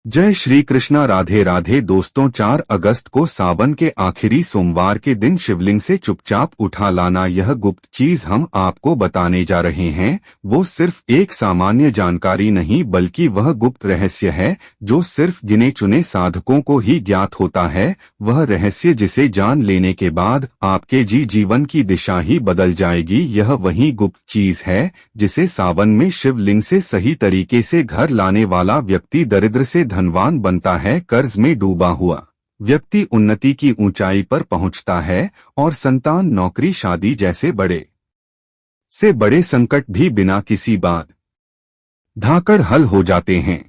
जय श्री कृष्णा। राधे राधे दोस्तों, 4 अगस्त को सावन के आखिरी सोमवार के दिन शिवलिंग से चुपचाप उठा लाना, यह गुप्त चीज हम आपको बताने जा रहे हैं। वो सिर्फ एक सामान्य जानकारी नहीं बल्कि वह गुप्त रहस्य है जो सिर्फ गिने चुने साधकों को ही ज्ञात होता है। वह रहस्य जिसे जान लेने के बाद आपके जीवन की दिशा ही बदल जाएगी। यह वही गुप्त चीज है जिसे सावन में शिवलिंग से सही तरीके से घर लाने वाला व्यक्ति दरिद्र से धनवान बनता है, कर्ज में डूबा हुआ व्यक्ति उन्नति की ऊंचाई पर पहुंचता है और संतान, नौकरी, शादी जैसे बड़े से बड़े संकट भी बिना किसी बात धाकड़ हल हो जाते हैं।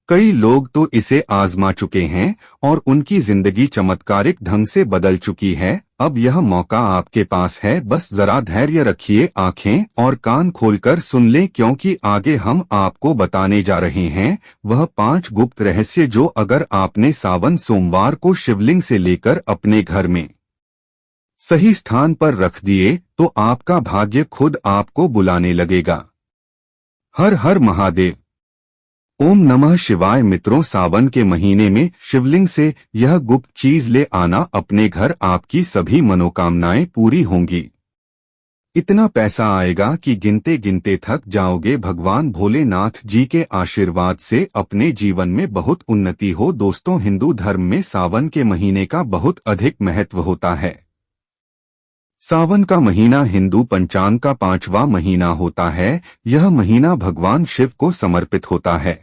कई लोग तो इसे आजमा चुके हैं और उनकी जिंदगी चमत्कारिक ढंग से बदल चुकी है। अब यह मौका आपके पास है, बस जरा धैर्य रखिए, आंखें और कान खोलकर सुन लें, क्योंकि आगे हम आपको बताने जा रहे हैं वह 5 गुप्त रहस्य जो अगर आपने सावन सोमवार को शिवलिंग से लेकर अपने घर में सही स्थान पर रख दिए तो आपका भाग्य खुद आपको बुलाने लगेगा। हर हर महादेव। ओम नमः शिवाय। मित्रों, सावन के महीने में शिवलिंग से यह गुप्त चीज ले आना, अपने घर आपकी सभी मनोकामनाएं पूरी होंगी। इतना पैसा आएगा कि गिनते गिनते थक जाओगे। भगवान भोलेनाथ जी के आशीर्वाद से अपने जीवन में बहुत उन्नति हो। दोस्तों, हिंदू धर्म में सावन के महीने का बहुत अधिक महत्व होता है। सावन का महीना हिंदू पंचांग का 5वां महीना होता है। यह महीना भगवान शिव को समर्पित होता है।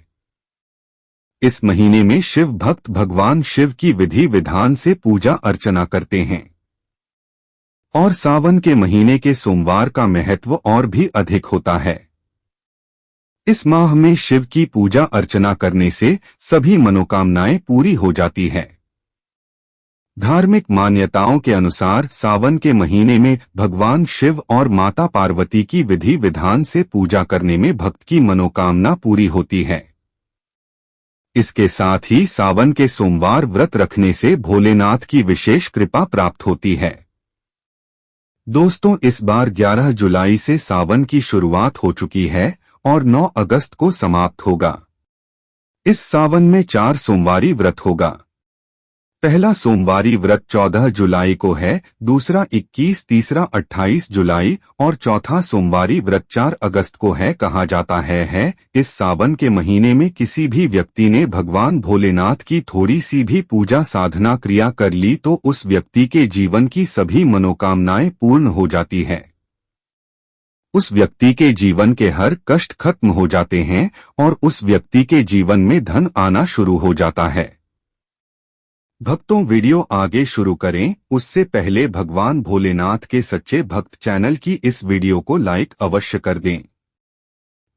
इस महीने में शिव भक्त भगवान शिव की विधि विधान से पूजा अर्चना करते हैं और सावन के महीने के सोमवार का महत्व और भी अधिक होता है। इस माह में शिव की पूजा अर्चना करने से सभी मनोकामनाएं पूरी हो जाती है। धार्मिक मान्यताओं के अनुसार सावन के महीने में भगवान शिव और माता पार्वती की विधि विधान से पूजा करने में भक्त की मनोकामना पूरी होती है। इसके साथ ही सावन के सोमवार व्रत रखने से भोलेनाथ की विशेष कृपा प्राप्त होती है। दोस्तों, इस बार 11 जुलाई से सावन की शुरुआत हो चुकी है और 9 अगस्त को समाप्त होगा। इस सावन में 4 सोमवारी व्रत होगा। पहला सोमवारी व्रत 14 जुलाई को है, दूसरा 21, तीसरा 28 जुलाई और चौथा सोमवारी व्रत 4 अगस्त को है। कहा जाता है इस सावन के महीने में किसी भी व्यक्ति ने भगवान भोलेनाथ की थोड़ी सी भी पूजा साधना क्रिया कर ली तो उस व्यक्ति के जीवन की सभी मनोकामनाएं पूर्ण हो जाती है। उस व्यक्ति के जीवन के हर कष्ट खत्म हो जाते हैं और उस व्यक्ति के जीवन में धन आना शुरू हो जाता है। भक्तों, वीडियो आगे शुरू करें उससे पहले भगवान भोलेनाथ के सच्चे भक्त चैनल की इस वीडियो को लाइक अवश्य कर दें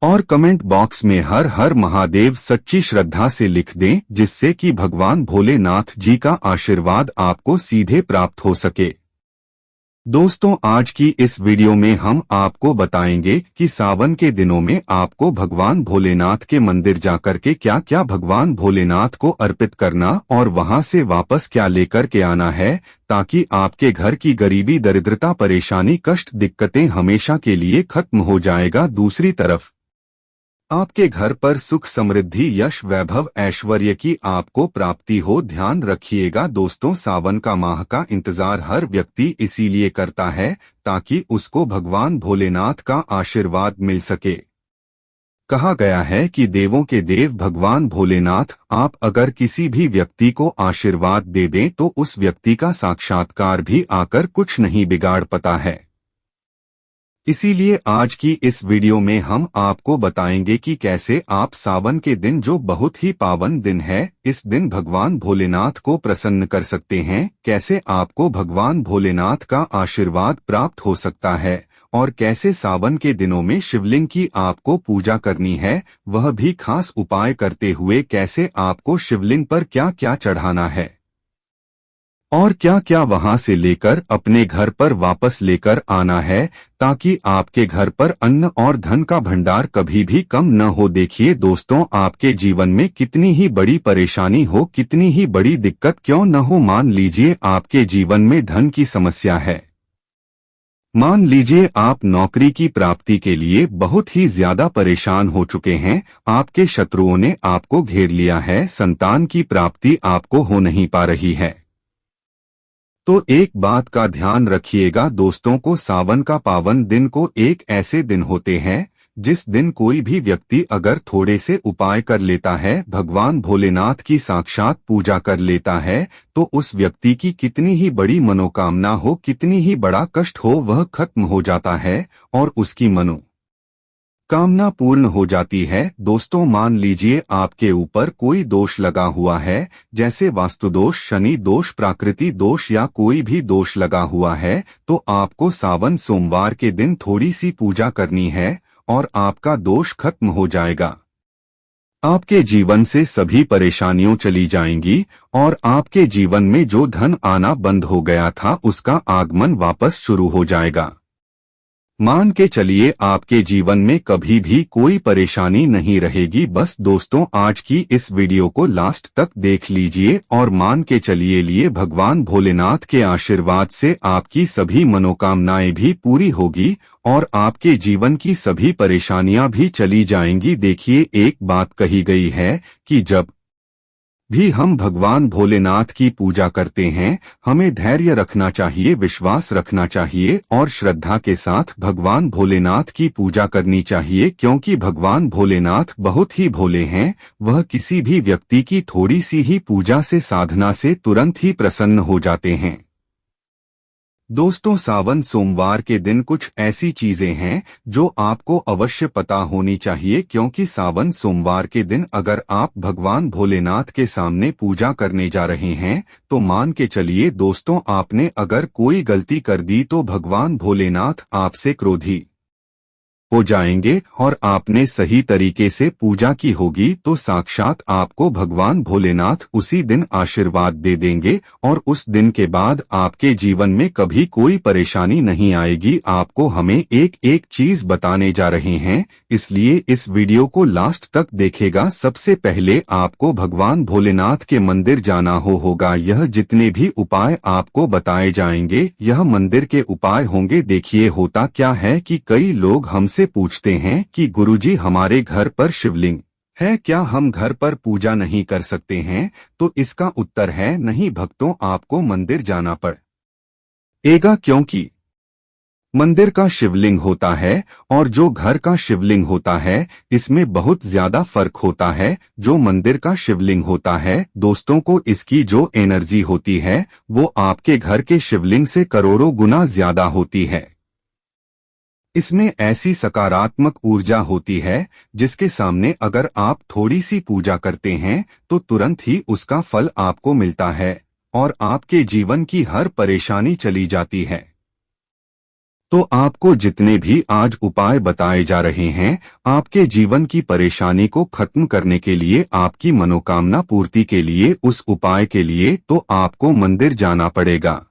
और कमेंट बॉक्स में हर हर महादेव सच्ची श्रद्धा से लिख दें, जिससे कि भगवान भोलेनाथ जी का आशीर्वाद आपको सीधे प्राप्त हो सके। दोस्तों, आज की इस वीडियो में हम आपको बताएंगे कि सावन के दिनों में आपको भगवान भोलेनाथ के मंदिर जाकर के क्या क्या भगवान भोलेनाथ को अर्पित करना और वहां से वापस क्या लेकर के आना है, ताकि आपके घर की गरीबी, दरिद्रता, परेशानी, कष्ट, दिक्कतें हमेशा के लिए खत्म हो जाएगा। दूसरी तरफ आपके घर पर सुख, समृद्धि, यश, वैभव, ऐश्वर्य की आपको प्राप्ति हो। ध्यान रखिएगा दोस्तों, सावन का माह का इंतजार हर व्यक्ति इसीलिए करता है ताकि उसको भगवान भोलेनाथ का आशीर्वाद मिल सके। कहा गया है कि देवों के देव भगवान भोलेनाथ आप अगर किसी भी व्यक्ति को आशीर्वाद दे दें तो उस व्यक्ति का साक्षात्कार भी आकर कुछ नहीं बिगाड़ पाता है। इसीलिए आज की इस वीडियो में हम आपको बताएंगे कि कैसे आप सावन के दिन, जो बहुत ही पावन दिन है, इस दिन भगवान भोलेनाथ को प्रसन्न कर सकते हैं, कैसे आपको भगवान भोलेनाथ का आशीर्वाद प्राप्त हो सकता है और कैसे सावन के दिनों में शिवलिंग की आपको पूजा करनी है, वह भी खास उपाय करते हुए कैसे आपको शिवलिंग पर क्या क्या चढ़ाना है और क्या क्या वहां से लेकर अपने घर पर वापस लेकर आना है, ताकि आपके घर पर अन्न और धन का भंडार कभी भी कम न हो। देखिए दोस्तों, आपके जीवन में कितनी ही बड़ी परेशानी हो, कितनी ही बड़ी दिक्कत क्यों न हो, मान लीजिए आपके जीवन में धन की समस्या है, मान लीजिए आप नौकरी की प्राप्ति के लिए बहुत ही ज्यादा परेशान हो चुके हैं, आपके शत्रुओं ने आपको घेर लिया है, संतान की प्राप्ति आपको हो नहीं पा रही है। तो एक बात का ध्यान रखिएगा दोस्तों को, सावन का पावन दिन को एक ऐसे दिन होते हैं जिस दिन कोई भी व्यक्ति अगर थोड़े से उपाय कर लेता है, भगवान भोलेनाथ की साक्षात पूजा कर लेता है, तो उस व्यक्ति की कितनी ही बड़ी मनोकामना हो, कितनी ही बड़ा कष्ट हो, वह खत्म हो जाता है और उसकी कामना पूर्ण हो जाती है। दोस्तों मान लीजिए आपके ऊपर कोई दोष लगा हुआ है, जैसे वास्तु दोष, शनि दोष, प्राकृति दोष या कोई भी दोष लगा हुआ है, तो आपको सावन सोमवार के दिन थोड़ी सी पूजा करनी है और आपका दोष खत्म हो जाएगा। आपके जीवन से सभी परेशानियां चली जाएंगी और आपके जीवन में जो धन आना बंद हो गया था उसका आगमन वापस शुरू हो जाएगा। मान के चलिए आपके जीवन में कभी भी कोई परेशानी नहीं रहेगी। बस दोस्तों आज की इस वीडियो को लास्ट तक देख लीजिए और मान के चलिए भगवान भोलेनाथ के आशीर्वाद से आपकी सभी मनोकामनाएं भी पूरी होगी और आपके जीवन की सभी परेशानियां भी चली जाएंगी। देखिए एक बात कही गई है कि जब भी हम भगवान भोलेनाथ की पूजा करते हैं, हमें धैर्य रखना चाहिए, विश्वास रखना चाहिए और श्रद्धा के साथ भगवान भोलेनाथ की पूजा करनी चाहिए, क्योंकि भगवान भोलेनाथ बहुत ही भोले हैं। वह किसी भी व्यक्ति की थोड़ी सी ही पूजा से, साधना से तुरंत ही प्रसन्न हो जाते हैं। दोस्तों सावन सोमवार के दिन कुछ ऐसी चीजें हैं जो आपको अवश्य पता होनी चाहिए, क्योंकि सावन सोमवार के दिन अगर आप भगवान भोलेनाथ के सामने पूजा करने जा रहे हैं तो मान के चलिए दोस्तों आपने अगर कोई गलती कर दी तो भगवान भोलेनाथ आपसे क्रोधी हो जाएंगे और आपने सही तरीके से पूजा की होगी तो साक्षात आपको भगवान भोलेनाथ उसी दिन आशीर्वाद दे देंगे और उस दिन के बाद आपके जीवन में कभी कोई परेशानी नहीं आएगी। आपको हमें एक एक चीज बताने जा रहे हैं, इसलिए इस वीडियो को लास्ट तक देखेगा। सबसे पहले आपको भगवान भोलेनाथ के मंदिर जाना होगा। यह जितने भी उपाय आपको बताए जाएंगे यह मंदिर के उपाय होंगे। देखिए होता क्या है कि कई लोग हमसे पूछते हैं कि गुरुजी हमारे घर पर शिवलिंग है, क्या हम घर पर पूजा नहीं कर सकते हैं? तो इसका उत्तर है नहीं भक्तों, आपको मंदिर जाना पड़ेगा, क्योंकि मंदिर का शिवलिंग होता है और जो घर का शिवलिंग होता है इसमें बहुत ज्यादा फर्क होता है। जो मंदिर का शिवलिंग होता है दोस्तों को इसकी जो एनर्जी होती है वो आपके घर के शिवलिंग से करोड़ों गुना ज्यादा होती है। इसमें ऐसी सकारात्मक ऊर्जा होती है जिसके सामने अगर आप थोड़ी सी पूजा करते हैं तो तुरंत ही उसका फल आपको मिलता है और आपके जीवन की हर परेशानी चली जाती है। तो आपको जितने भी आज उपाय बताए जा रहे हैं आपके जीवन की परेशानी को खत्म करने के लिए, आपकी मनोकामना पूर्ति के लिए, उस उपाय के लिए तो आपको मंदिर जाना पड़ेगा।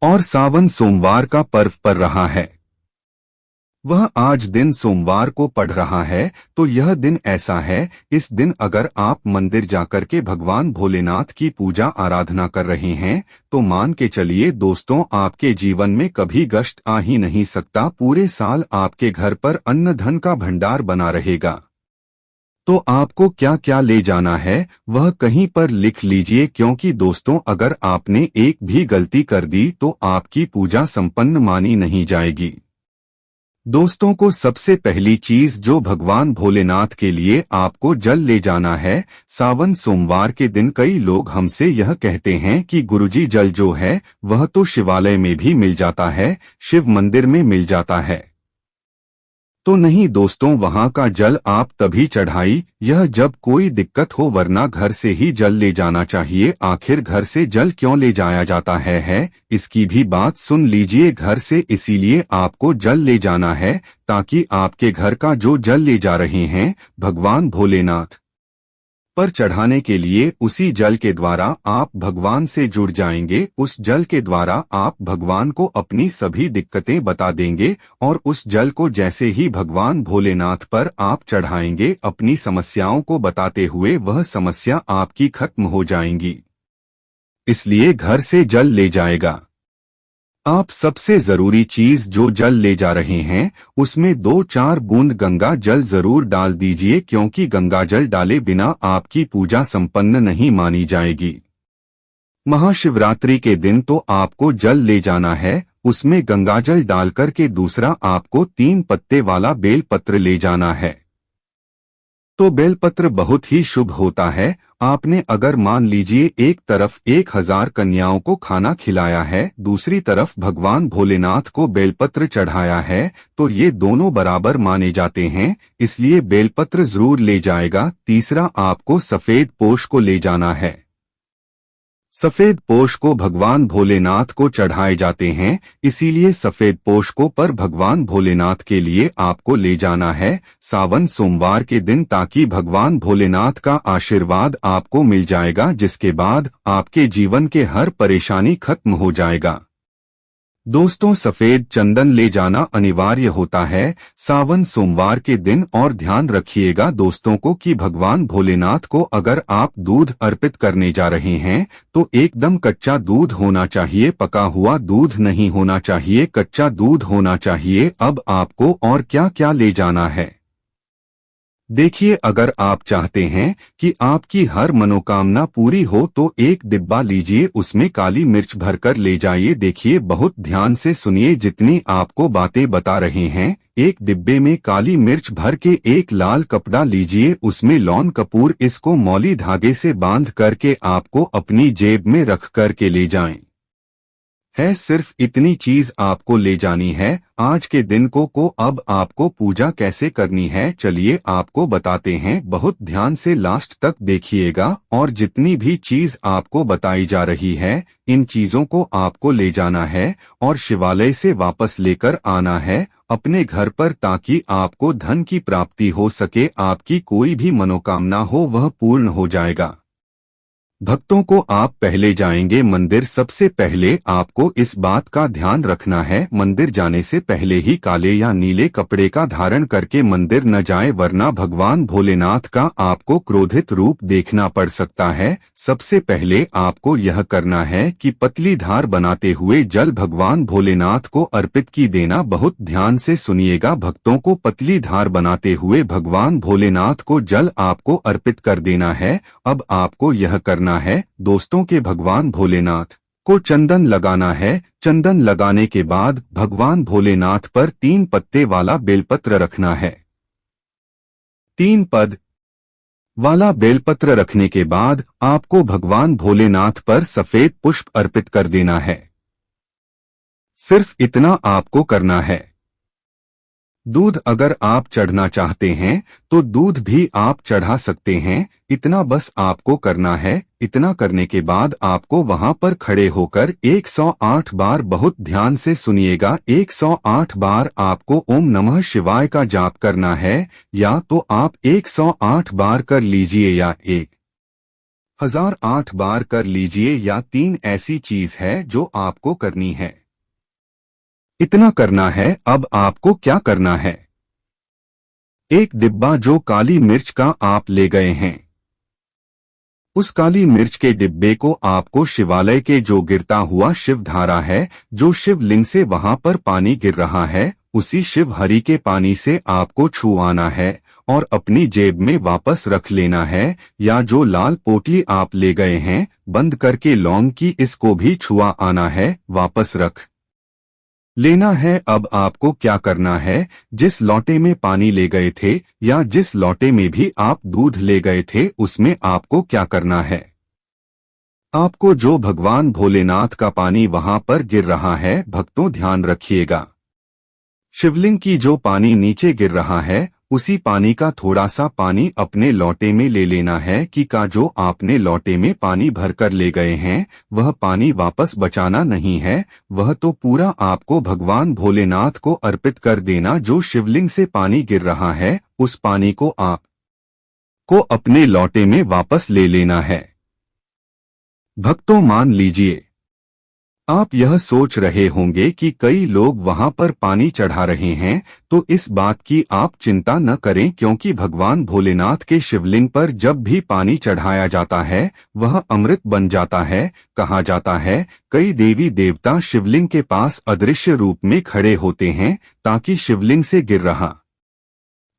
और सावन सोमवार का पर्व पर रहा है, वह आज दिन सोमवार को पड़ रहा है, तो यह दिन ऐसा है, इस दिन अगर आप मंदिर जाकर के भगवान भोलेनाथ की पूजा आराधना कर रहे हैं तो मान के चलिए दोस्तों आपके जीवन में कभी कष्ट आ ही नहीं सकता। पूरे साल आपके घर पर अन्न धन का भंडार बना रहेगा। तो आपको क्या क्या ले जाना है वह कहीं पर लिख लीजिए, क्योंकि दोस्तों अगर आपने एक भी गलती कर दी तो आपकी पूजा संपन्न मानी नहीं जाएगी। दोस्तों को सबसे पहली चीज जो भगवान भोलेनाथ के लिए आपको जल ले जाना है। सावन सोमवार के दिन कई लोग हमसे यह कहते हैं कि गुरुजी जल जो है वह तो शिवालय में भी मिल जाता है, शिव मंदिर में मिल जाता है। तो नहीं दोस्तों, वहां का जल आप तभी चढ़ाई यह जब कोई दिक्कत हो, वरना घर से ही जल ले जाना चाहिए। आखिर घर से जल क्यों ले जाया जाता है इसकी भी बात सुन लीजिए। घर से इसीलिए आपको जल ले जाना है ताकि आपके घर का जो जल ले जा रहे हैं भगवान भोलेनाथ पर चढ़ाने के लिए, उसी जल के द्वारा आप भगवान से जुड़ जाएंगे। उस जल के द्वारा आप भगवान को अपनी सभी दिक्कतें बता देंगे और उस जल को जैसे ही भगवान भोलेनाथ पर आप चढ़ाएंगे अपनी समस्याओं को बताते हुए, वह समस्या आपकी खत्म हो जाएंगी। इसलिए घर से जल ले जाएगा। आप सबसे जरूरी चीज जो जल ले जा रहे हैं उसमें 2-4 बूंद गंगा जल जरूर डाल दीजिए, क्योंकि गंगा जल डाले बिना आपकी पूजा संपन्न नहीं मानी जाएगी। महाशिवरात्रि के दिन तो आपको जल ले जाना है, उसमें गंगाजल डालकर के दूसरा आपको 3 पत्ते वाला बेलपत्र ले जाना है। तो बेलपत्र बहुत ही शुभ होता है। आपने अगर मान लीजिए एक तरफ 1000 कन्याओं को खाना खिलाया है, दूसरी तरफ भगवान भोलेनाथ को बेलपत्र चढ़ाया है, तो ये दोनों बराबर माने जाते हैं, इसलिए बेलपत्र जरूर ले जाएगा। तीसरा, आपको सफेद पोश को ले जाना है। सफेद पोश को भगवान भोलेनाथ को चढ़ाए जाते हैं, इसीलिए सफेद पोश को पर भगवान भोलेनाथ के लिए आपको ले जाना है सावन सोमवार के दिन, ताकि भगवान भोलेनाथ का आशीर्वाद आपको मिल जाएगा, जिसके बाद आपके जीवन के हर परेशानी खत्म हो जाएगा। दोस्तों, सफेद चंदन ले जाना अनिवार्य होता है सावन सोमवार के दिन। और ध्यान रखिएगा दोस्तों को कि भगवान भोलेनाथ को अगर आप दूध अर्पित करने जा रहे हैं तो एकदम कच्चा दूध होना चाहिए, पका हुआ दूध नहीं होना चाहिए, कच्चा दूध होना चाहिए। अब आपको और क्या क्या ले जाना है देखिए, अगर आप चाहते हैं कि आपकी हर मनोकामना पूरी हो तो एक डिब्बा लीजिए, उसमें काली मिर्च भरकर ले जाइए। देखिए, बहुत ध्यान से सुनिए, जितनी आपको बातें बता रहे हैं। एक डिब्बे में काली मिर्च भर के एक लाल कपड़ा लीजिए, उसमें लौन कपूर, इसको मौली धागे से बांध करके आपको अपनी जेब में रख करके ले जाएं। है सिर्फ इतनी चीज आपको ले जानी है आज के दिन को। अब आपको पूजा कैसे करनी है चलिए आपको बताते हैं, बहुत ध्यान से लास्ट तक देखिएगा। और जितनी भी चीज आपको बताई जा रही है, इन चीजों को आपको ले जाना है और शिवालय से वापस लेकर आना है अपने घर पर, ताकि आपको धन की प्राप्ति हो सके, आपकी कोई भी मनोकामना हो वह पूर्ण हो जाएगा। भक्तों को आप पहले जाएंगे मंदिर। सबसे पहले आपको इस बात का ध्यान रखना है, मंदिर जाने से पहले ही काले या नीले कपड़े का धारण करके मंदिर न जाएं, वरना भगवान भोलेनाथ का आपको क्रोधित रूप देखना पड़ सकता है। सबसे पहले आपको यह करना है कि पतली धार बनाते हुए जल भगवान भोलेनाथ को अर्पित की देना। बहुत ध्यान से सुनिएगा भक्तों को, पतली धार बनाते हुए भगवान भोलेनाथ को जल आपको अर्पित कर देना है। अब आपको यह करना है दोस्तों के भगवान भोलेनाथ को चंदन लगाना है। चंदन लगाने के बाद भगवान भोलेनाथ पर 3 पत्ते वाला बेलपत्र रखना है। 3 पद वाला बेलपत्र रखने के बाद आपको भगवान भोलेनाथ पर सफेद पुष्प अर्पित कर देना है। सिर्फ इतना आपको करना है। दूध अगर आप चढ़ना चाहते हैं तो दूध भी आप चढ़ा सकते हैं, इतना बस आपको करना है। इतना करने के बाद आपको वहां पर खड़े होकर 108 बार, बहुत ध्यान से सुनिएगा, 108 बार आपको ओम नमः शिवाय का जाप करना है। या तो आप 108 बार कर लीजिए या 1008 बार कर लीजिए, या 3 ऐसी चीज है जो आपको करनी है। इतना करना है। अब आपको क्या करना है, एक डिब्बा जो काली मिर्च का आप ले गए हैं, उस काली मिर्च के डिब्बे को आपको शिवालय के जो गिरता हुआ शिव धारा है, जो शिवलिंग से वहां पर पानी गिर रहा है, उसी शिव हरि के पानी से आपको छू आना है और अपनी जेब में वापस रख लेना है। या जो लाल पोटली आप ले गए हैं बंद करके लौंग की, इसको भी छुआ आना है, वापस रख लेना है। अब आपको क्या करना है, जिस लोटे में पानी ले गए थे या जिस लोटे में भी आप दूध ले गए थे, उसमें आपको क्या करना है, आपको जो भगवान भोलेनाथ का पानी वहां पर गिर रहा है, भक्तों ध्यान रखिएगा, शिवलिंग की जो पानी नीचे गिर रहा है उसी पानी का थोड़ा सा पानी अपने लोटे में ले लेना है। कि का जो आपने लोटे में पानी भरकर ले गए हैं वह पानी वापस बचाना नहीं है, वह तो पूरा आपको भगवान भोलेनाथ को अर्पित कर देना। जो शिवलिंग से पानी गिर रहा है उस पानी को आप को अपने लोटे में वापस ले लेना है। भक्तों मान लीजिए, आप यह सोच रहे होंगे कि कई लोग वहां पर पानी चढ़ा रहे हैं, तो इस बात की आप चिंता न करें, क्योंकि भगवान भोलेनाथ के शिवलिंग पर जब भी पानी चढ़ाया जाता है वह अमृत बन जाता है। कहा जाता है कई देवी देवता शिवलिंग के पास अदृश्य रूप में खड़े होते हैं ताकि शिवलिंग से गिर रहा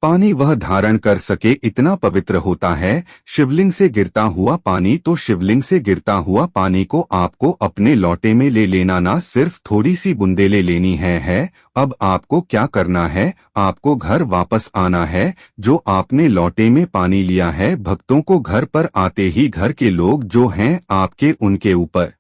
पानी वह धारण कर सके, इतना पवित्र होता है शिवलिंग से गिरता हुआ पानी। तो शिवलिंग से गिरता हुआ पानी को आपको अपने लोटे में ले लेना, ना सिर्फ थोड़ी सी बूंदे ले लेनी है। अब आपको क्या करना है, आपको घर वापस आना है। जो आपने लोटे में पानी लिया है, भक्तों को घर पर आते ही घर के लोग जो हैं आपके, उनके ऊपर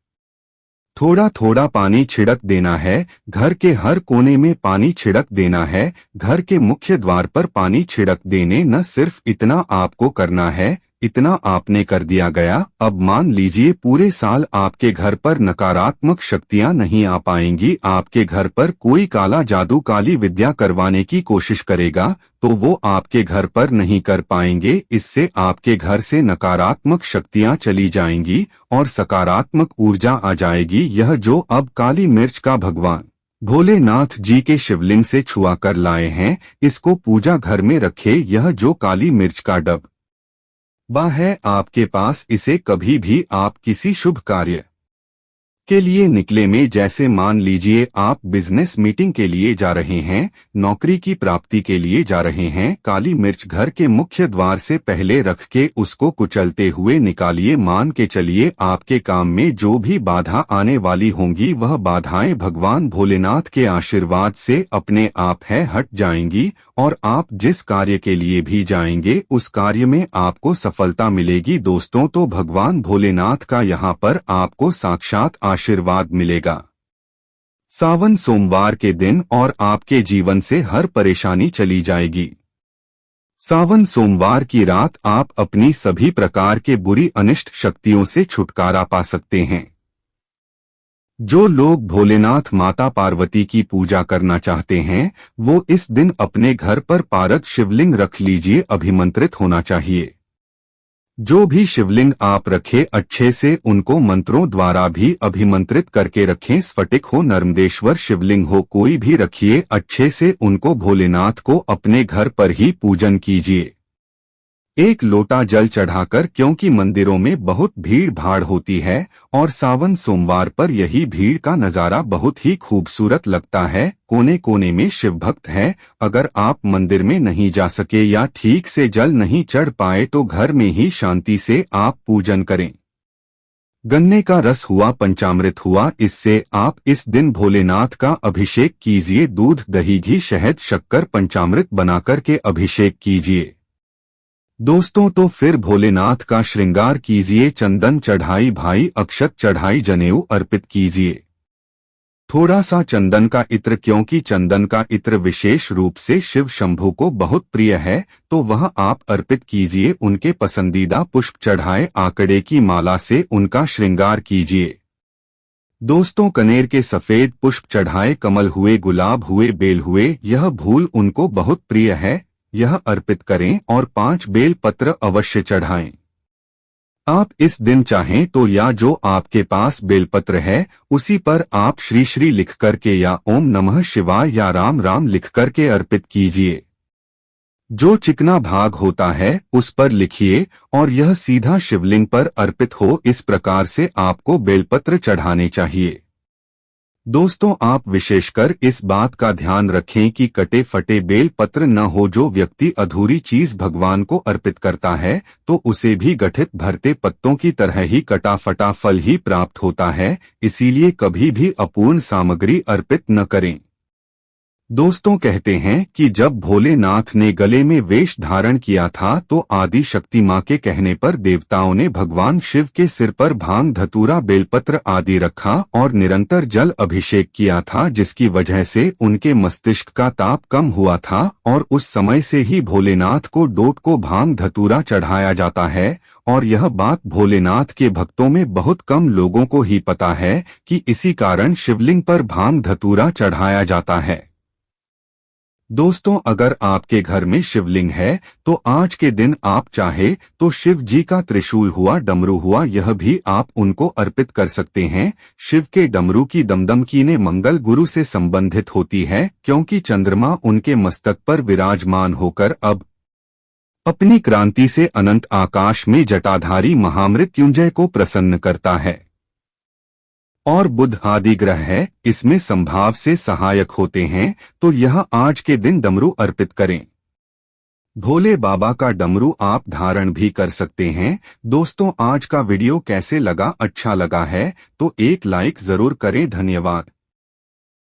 थोड़ा थोड़ा पानी छिड़क देना है। घर के हर कोने में पानी छिड़क देना है। घर के मुख्य द्वार पर पानी छिड़क देने, न सिर्फ इतना आपको करना है, इतना आपने कर दिया गया। अब मान लीजिए पूरे साल आपके घर पर नकारात्मक शक्तियां नहीं आ पाएंगी, आपके घर पर कोई काला जादू काली विद्या करवाने की कोशिश करेगा तो वो आपके घर पर नहीं कर पाएंगे। इससे आपके घर से नकारात्मक शक्तियां चली जाएंगी और सकारात्मक ऊर्जा आ जाएगी। यह जो अब काली मिर्च का भगवान भोलेनाथ जी के शिवलिंग से छुआ कर लाए हैं, इसको पूजा घर में रखे। यह जो काली मिर्च का डब्बा है आपके पास, इसे कभी भी आप किसी शुभ कार्य के लिए निकले में, जैसे मान लीजिए आप बिजनेस मीटिंग के लिए जा रहे हैं, नौकरी की प्राप्ति के लिए जा रहे हैं, काली मिर्च घर के मुख्य द्वार से पहले रख के उसको कुचलते हुए निकालिए। मान के चलिए आपके काम में जो भी बाधा आने वाली होंगी वह बाधाएं भगवान भोलेनाथ के आशीर्वाद से अपने आप है हट जाएंगी और आप जिस कार्य के लिए भी जाएंगे उस कार्य में आपको सफलता मिलेगी। दोस्तों, तो भगवान भोलेनाथ का यहाँ पर आपको साक्षात आशीर्वाद मिलेगा सावन सोमवार के दिन, और आपके जीवन से हर परेशानी चली जाएगी। सावन सोमवार की रात आप अपनी सभी प्रकार के बुरी अनिष्ट शक्तियों से छुटकारा पा सकते हैं। जो लोग भोलेनाथ माता पार्वती की पूजा करना चाहते हैं वो इस दिन अपने घर पर पारद शिवलिंग रख लीजिए, अभिमंत्रित होना चाहिए। जो भी शिवलिंग आप रखे अच्छे से उनको मंत्रों द्वारा भी अभिमंत्रित करके रखें। स्फटिक हो, नर्मदेश्वर शिवलिंग हो, कोई भी रखिए, अच्छे से उनको भोलेनाथ को अपने घर पर ही पूजन कीजिए। एक लोटा जल चढ़ाकर, क्योंकि मंदिरों में बहुत भीड़ भाड़ होती है और सावन सोमवार पर यही भीड़ का नजारा बहुत ही खूबसूरत लगता है। कोने कोने में शिव भक्त है। अगर आप मंदिर में नहीं जा सके या ठीक से जल नहीं चढ़ पाए तो घर में ही शांति से आप पूजन करें। गन्ने का रस हुआ, पंचामृत हुआ, इससे आप इस दिन भोलेनाथ का अभिषेक कीजिए। दूध दही घी शहद शक्कर पंचामृत बनाकर के अभिषेक कीजिए। दोस्तों, तो फिर भोलेनाथ का श्रृंगार कीजिए, चंदन चढ़ाई भाई, अक्षत चढ़ाई, जनेऊ अर्पित कीजिए। थोड़ा सा चंदन का इत्र, क्योंकि चंदन का इत्र विशेष रूप से शिव शंभू को बहुत प्रिय है, तो वह आप अर्पित कीजिए। उनके पसंदीदा पुष्प चढ़ाए, आंकड़े की माला से उनका श्रृंगार कीजिए। दोस्तों, कनेर के सफेद पुष्प चढ़ाए, कमल हुए, गुलाब हुए, बेल हुए, यह फूल उनको बहुत प्रिय है, यह अर्पित करें और 5 बेल पत्र अवश्य चढ़ाएं। आप इस दिन चाहें तो या जो आपके पास बेलपत्र है उसी पर आप श्री श्री लिख करके या ओम नमः शिवाय या राम राम लिख करके अर्पित कीजिए। जो चिकना भाग होता है उस पर लिखिए और यह सीधा शिवलिंग पर अर्पित हो। इस प्रकार से आपको बेलपत्र चढ़ाने चाहिए। दोस्तों, आप विशेषकर इस बात का ध्यान रखें कि कटे फटे बेल पत्र न हो। जो व्यक्ति अधूरी चीज भगवान को अर्पित करता है तो उसे भी गठित भरते पत्तों की तरह ही कटा फटा फल ही प्राप्त होता है, इसीलिए कभी भी अपूर्ण सामग्री अर्पित न करें। दोस्तों, कहते हैं कि जब भोलेनाथ ने गले में वेश धारण किया था तो आदि शक्ति मां के कहने पर देवताओं ने भगवान शिव के सिर पर भांग धतूरा बेलपत्र आदि रखा और निरंतर जल अभिषेक किया था, जिसकी वजह से उनके मस्तिष्क का ताप कम हुआ था और उस समय से ही भोलेनाथ को डोट को भांग धतूरा चढ़ाया जाता है। और यह बात भोलेनाथ के भक्तों में बहुत कम लोगों को ही पता है कि इसी कारण शिवलिंग पर भांग धतूरा चढ़ाया जाता है। दोस्तों, अगर आपके घर में शिवलिंग है तो आज के दिन आप चाहे तो शिव जी का त्रिशूल हुआ, डमरू हुआ, यह भी आप उनको अर्पित कर सकते हैं। शिव के डमरू की दमदमकीने मंगल गुरु से संबंधित होती है, क्योंकि चंद्रमा उनके मस्तक पर विराजमान होकर अब अपनी क्रांति से अनंत आकाश में जटाधारी महामृत्युंजय को प्रसन्न करता है। और बुध आदि ग्रह है, इसमें संभाव से सहायक होते हैं, तो यह आज के दिन डमरू अर्पित करें। भोले बाबा का डमरू आप धारण भी कर सकते हैं। दोस्तों, आज का वीडियो कैसे लगा? अच्छा लगा है तो एक लाइक जरूर करें। धन्यवाद।